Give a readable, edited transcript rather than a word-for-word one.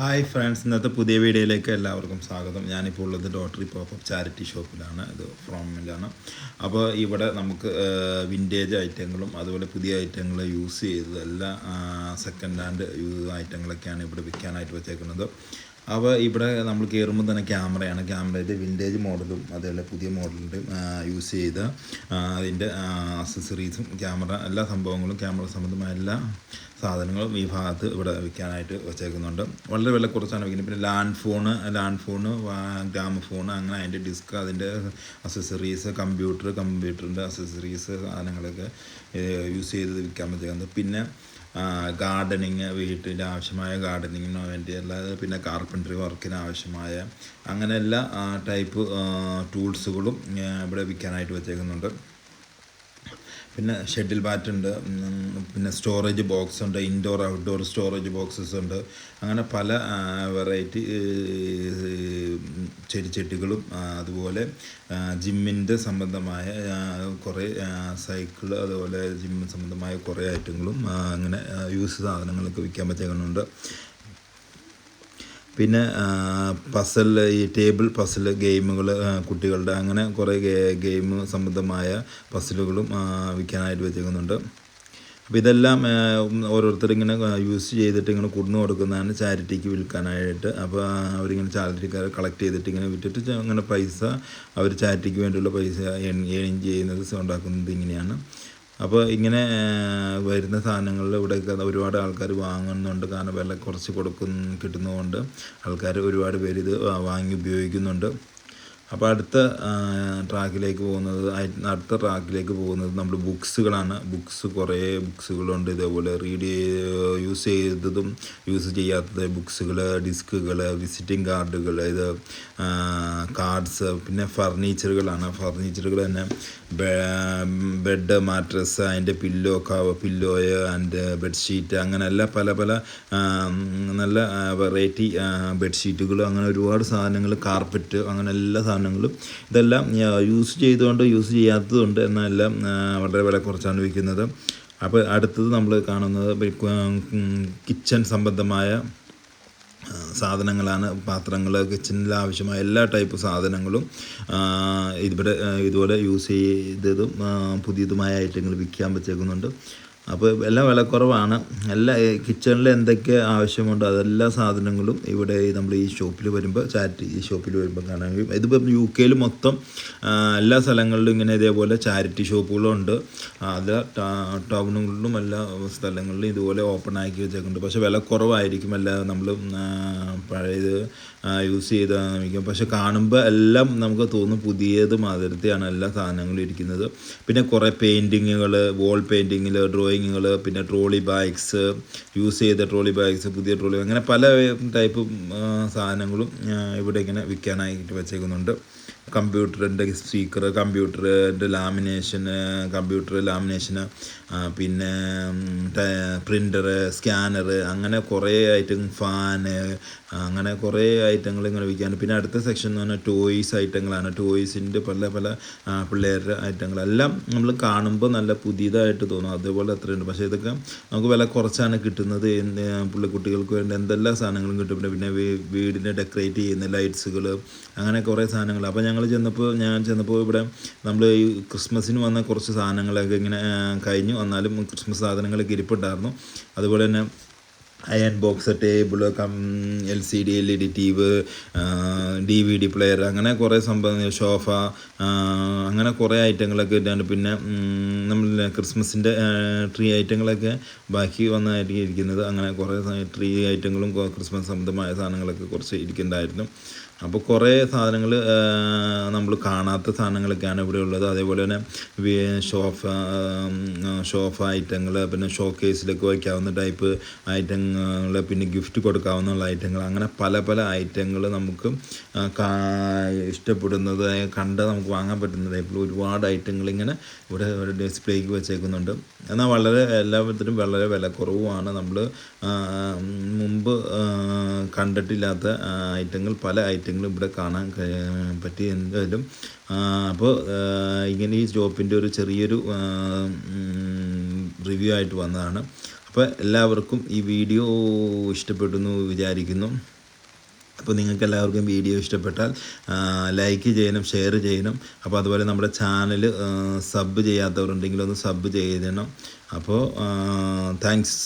Hi friends, ഇന്നത്തെ പുതിയ വീഡിയോയിലേക്ക് എല്ലാവർക്കും സ്വാഗതം. ഞാനിപ്പോൾ ഉള്ളത് ലോട്ടറി പോപ്പപ്പ് ചാരിറ്റി ഷോപ്പിലാണ്. ഇത് ഫ്രോമിലാണ്. അപ്പോൾ ഇവിടെ നമുക്ക് വിൻറ്റേജ് ഐറ്റങ്ങളും അതുപോലെ പുതിയ ഐറ്റങ്ങൾ യൂസ് ചെയ്തത് എല്ലാ സെക്കൻഡ് ഹാൻഡ് ഐറ്റങ്ങളൊക്കെയാണ് ഇവിടെ വിൽക്കാനായിട്ട് വെച്ചേക്കുന്നത്. അപ്പോൾ ഇവിടെ നമ്മൾ കയറുമ്പോൾ തന്നെ ക്യാമറയിൽ വിൻറ്റേജ് മോഡലും അതേപോലെ പുതിയ മോഡലിൻ്റെ യൂസ് ചെയ്ത അതിൻ്റെ അക്സസറീസും എല്ലാ സംഭവങ്ങളും ക്യാമറ സംബന്ധമായ എല്ലാ സാധനങ്ങളും ഈ ഭാഗത്ത് ഇവിടെ വിൽക്കാനായിട്ട് വെച്ചേക്കുന്നുണ്ട്. വളരെ വില കുറച്ചാണ് വിൽക്കുന്നത്. പിന്നെ ലാൻഡ് ഫോണ് ഗ്രാമഫോൺ, അങ്ങനെ അതിൻ്റെ ഡിസ്ക്, അതിൻ്റെ അക്സസറീസ്, കമ്പ്യൂട്ടറിൻ്റെ അക്സസറീസ് സാധനങ്ങളൊക്കെ യൂസ് ചെയ്ത് വിൽക്കാൻ വെച്ചേക്കുന്നത്. പിന്നെ ഗാർഡനിങ്, വീട്ടിൻ്റെ ആവശ്യമായ ഗാർഡനിങ്ങിന് വേണ്ടി അല്ലാതെ പിന്നെ കാർപ്പൻട്രി വർക്കിന് ആവശ്യമായ അങ്ങനെ എല്ലാ ടൈപ്പ് ടൂൾസുകളും ഇവിടെ വിൽക്കാനായിട്ട് വെച്ചേക്കുന്നുണ്ട്. പിന്നെ ഷട്ടിൽ ബാറ്റ് ഉണ്ട്, പിന്നെ സ്റ്റോറേജ് ബോക്സ് ഉണ്ട്, ഇൻഡോർ ഔട്ട്ഡോർ സ്റ്റോറേജ് ബോക്സസ് ഉണ്ട്. അങ്ങനെ പല വെറൈറ്റി ചെടിച്ചട്ടികളും അതുപോലെ ജിമ്മിൻ്റെ സംബന്ധമായ കുറേ സൈക്കിൾ, അതുപോലെ ജിം സംബന്ധമായ കുറേ ഐറ്റങ്ങളും അങ്ങനെ യൂസ് സാധനങ്ങളൊക്കെ വിൽക്കാൻ പറ്റുന്നുണ്ട്. പിന്നെ ഈ ടേബിൾ പസിൽ ഗെയിമുകൾ കുട്ടികളുടെ, അങ്ങനെ കുറേ ഗെയിം സംബന്ധമായ പസിലുകളും വിൽക്കാനായിട്ട് വെച്ചേക്കുന്നുണ്ട്. അപ്പോൾ ഇതെല്ലാം ഓരോരുത്തരിങ്ങനെ യൂസ് ചെയ്തിട്ട് ഇങ്ങനെ കൊണ്ടു കൊടുക്കുന്നതാണ് ചാരിറ്റിക്ക് വിൽക്കാനായിട്ട്. അപ്പോൾ അവരിങ്ങനെ ചാരിറ്റിക്കാരെ കളക്ട് ചെയ്തിട്ട് ഇങ്ങനെ വിറ്റിട്ട് അങ്ങനെ പൈസ അവർ ചാരിറ്റിക്ക് വേണ്ടിയുള്ള പൈസ ഏണിങ് ചെയ്യുന്നത് ഉണ്ടാക്കുന്നത് ഇങ്ങനെയാണ്. അപ്പോൾ ഇങ്ങനെ വരുന്ന സാധനങ്ങളിൽ ഇവിടെയൊക്കെ ഒരുപാട് ആൾക്കാർ വാങ്ങുന്നുണ്ട്. കാരണം വില കുറച്ച് കിട്ടുന്നതുകൊണ്ട് ആൾക്കാർ ഒരുപാട് പേര് ഇത് വാങ്ങി ഉപയോഗിക്കുന്നുണ്ട്. അപ്പോൾ അടുത്ത ട്രാക്കിലേക്ക് പോകുന്നത് നമ്മൾ ബുക്സുകളാണ്. കുറേ ബുക്സുകളുണ്ട്. ഇതേപോലെ യൂസ് ചെയ്തതും യൂസ് ചെയ്യാത്തത് ബുക്സുകൾ, ഡിസ്കുകൾ, വിസിറ്റിംഗ് കാർഡുകൾ, കാർഡ്സ്, പിന്നെ ഫർണിച്ചറുകൾ തന്നെ ബെഡ്, മാട്രസ്, അതിൻ്റെ പില്ലോയ് ആൻഡ് ബെഡ്ഷീറ്റ്, അങ്ങനെ പല നല്ല വെറൈറ്റി ബെഡ്ഷീറ്റുകൾ, അങ്ങനെ ഒരുപാട് സാധനങ്ങൾ, കാർപ്പറ്റ്, അങ്ങനെ എല്ലാ സാധനങ്ങളും ഇതെല്ലാം യൂസ് ചെയ്തുകൊണ്ട് യൂസ് ചെയ്യാത്തതുണ്ട് എന്നെല്ലാം വളരെ വില കുറച്ചാണ് വിൽക്കുന്നത്. അപ്പോൾ അടുത്തത് നമ്മൾ കാണുന്നത് കിച്ചൺ സംബന്ധമായ സാധനങ്ങളാണ്. പാത്രങ്ങൾ, കിച്ചണിൽ ആവശ്യമായ എല്ലാ ടൈപ്പ് സാധനങ്ങളും ഇതുപോലെ യൂസ് ചെയ്തതും പുതിയതുമായ ഐറ്റങ്ങൾ വിൽക്കാൻ വെച്ചേക്കുന്നുണ്ട്. അപ്പോൾ എല്ലാം വിലക്കുറവാണ്. കിച്ചണിൽ എന്തൊക്കെ ആവശ്യമുണ്ടോ അതെല്ലാ സാധനങ്ങളും ഇവിടെ നമ്മൾ ഈ ഷോപ്പിൽ വരുമ്പോൾ കാണാൻ കഴിയും. ഇതിപ്പോൾ UK മൊത്തം എല്ലാ സ്ഥലങ്ങളിലും ഇങ്ങനെ ഇതേപോലെ ചാരിറ്റി ഷോപ്പുകളുണ്ട്. അത് ടൗണുകളിലും എല്ലാ സ്ഥലങ്ങളിലും ഇതുപോലെ ഓപ്പൺ ആക്കി വെച്ചേക്കുന്നുണ്ട്. പക്ഷേ വില കുറവായിരിക്കും. എല്ലാം നമ്മൾ പഴയത് യൂസ് ചെയ്താൽ പക്ഷെ കാണുമ്പോൾ എല്ലാം നമുക്ക് തോന്നും പുതിയത് മാതിരത്തെയാണ് എല്ലാ സാധനങ്ങളും ഇരിക്കുന്നത്. പിന്നെ കുറേ പെയിൻറ്റിങ്ങുകൾ, വോൾ പെയിൻറ്റിങ്ങിൽ, ഡ്രോയിങ്ങുകൾ, പിന്നെ ട്രോളി ബാഗ്സ്, യൂസ് ചെയ്ത ട്രോളി ബാഗ്സ്, പുതിയ ട്രോളി, അങ്ങനെ പല ടൈപ്പ് സാധനങ്ങളും ഇവിടെ ഇങ്ങനെ വിൽക്കാനായിട്ട് വെച്ചേക്കുന്നുണ്ട്. കമ്പ്യൂട്ടറിൻ്റെ സ്പീക്കർ, കമ്പ്യൂട്ടർ ലാമിനേഷന്, പിന്നെ പ്രിൻ്റർ, സ്കാനർ, അങ്ങനെ കുറേ ഐറ്റം, ഫാന്, അങ്ങനെ കുറേ ഐറ്റങ്ങൾ ഇങ്ങനെ വിൽക്കാൻ. പിന്നെ അടുത്ത സെക്ഷൻ എന്ന് പറഞ്ഞാൽ ടോയ്സ് ഐറ്റങ്ങളാണ്. ടോയ്സിൻ്റെ പല പിള്ളേരുടെ ഐറ്റങ്ങളെല്ലാം നമ്മൾ കാണുമ്പോൾ നല്ല പുതിയതായിട്ട് തോന്നും. അതുപോലെ അത്രയുണ്ട്. പക്ഷേ ഇതൊക്കെ നമുക്ക് വില കുറച്ചാണ് കിട്ടുന്നത്. കുട്ടികൾക്ക് വേണ്ടി എന്തെല്ലാം സാധനങ്ങളും കിട്ടും. പിന്നെ വീടിനെ ഡെക്കറേറ്റ് ചെയ്യുന്ന ലൈറ്റ്സുകൾ, അങ്ങനെ കുറേ സാധനങ്ങൾ. അപ്പോൾ ഞാൻ ചെന്നപ്പോൾ ഇവിടെ നമ്മൾ ഈ ക്രിസ്മസിന് വന്ന കുറച്ച് സാധനങ്ങളൊക്കെ ഇങ്ങനെ കഴിഞ്ഞു. എന്നാലും ക്രിസ്മസ് സാധനങ്ങളൊക്കെ ഇരിപ്പുണ്ടായിരുന്നു. അതുപോലെ തന്നെ iron box, table, LCD LED TV, DVD player, അങ്ങനെ കുറേ സംഭവം, സോഫ, അങ്ങനെ കുറേ ഐറ്റങ്ങളൊക്കെ ഇട്ടാണ്. പിന്നെ നമ്മൾ ക്രിസ്മസിൻ്റെ ട്രീ ഐറ്റങ്ങളൊക്കെ ബാക്കി വന്നായിരിക്കും ഇരിക്കുന്നത്. അങ്ങനെ കുറേ ട്രീ ഐറ്റങ്ങളും ക്രിസ്മസ് സംബന്ധമായ സാധനങ്ങളൊക്കെ കുറച്ച് ഇരിക്കുന്നുണ്ടായിരുന്നു. അപ്പോൾ കുറേ സാധനങ്ങൾ നമ്മൾ കാണാത്ത സാധനങ്ങളൊക്കെയാണ് ഇവിടെ ഉള്ളത്. അതേപോലെ തന്നെ സോഫ ഐറ്റങ്ങൾ, പിന്നെ ഷോക്കേസിലൊക്കെ വയ്ക്കാവുന്ന ടൈപ്പ് ഐറ്റങ്ങൾ, പിന്നെ ഗിഫ്റ്റ് കൊടുക്കാവുന്ന ഐറ്റങ്ങൾ, അങ്ങനെ പല ഐറ്റങ്ങൾ നമുക്ക് ഇഷ്ടപ്പെടുന്നത് നമുക്ക് വാങ്ങാൻ പറ്റുന്ന ടൈപ്പിൽ ഒരുപാട് ഐറ്റങ്ങൾ ഇങ്ങനെ ഇവിടെ ഒരു ഡിസ്പ്ലേക്ക് വെച്ചേക്കുന്നുണ്ട്. എന്നാൽ എല്ലാത്തിനും വളരെ വിലക്കുറവുമാണ്. നമ്മൾ മുമ്പ് കണ്ടിട്ടില്ലാത്ത പല ഐറ്റങ്ങളും ഇവിടെ കാണാൻ പറ്റി. എന്തായാലും അപ്പോൾ ഇങ്ങനെ ഈ ഷോപ്പിൻ്റെ ഒരു ചെറിയൊരു റിവ്യൂ ആയിട്ട് വന്നതാണ്. അപ്പോൾ എല്ലാവർക്കും ഈ വീഡിയോ ഇഷ്ടപ്പെട്ടു എന്ന് വിചാരിക്കുന്നു. അപ്പോൾ നിങ്ങൾക്ക് എല്ലാവർക്കും വീഡിയോ ഇഷ്ടപ്പെട്ടാൽ ലൈക്ക് ചെയ്യണം, ഷെയർ ചെയ്യണം. അപ്പോൾ അതുപോലെ നമ്മുടെ ചാനൽ സബ് ചെയ്യാത്തവരുണ്ടെങ്കിൽ ഒന്ന് സബ് ചെയ്യണം. അപ്പോൾ താങ്ക്സ്.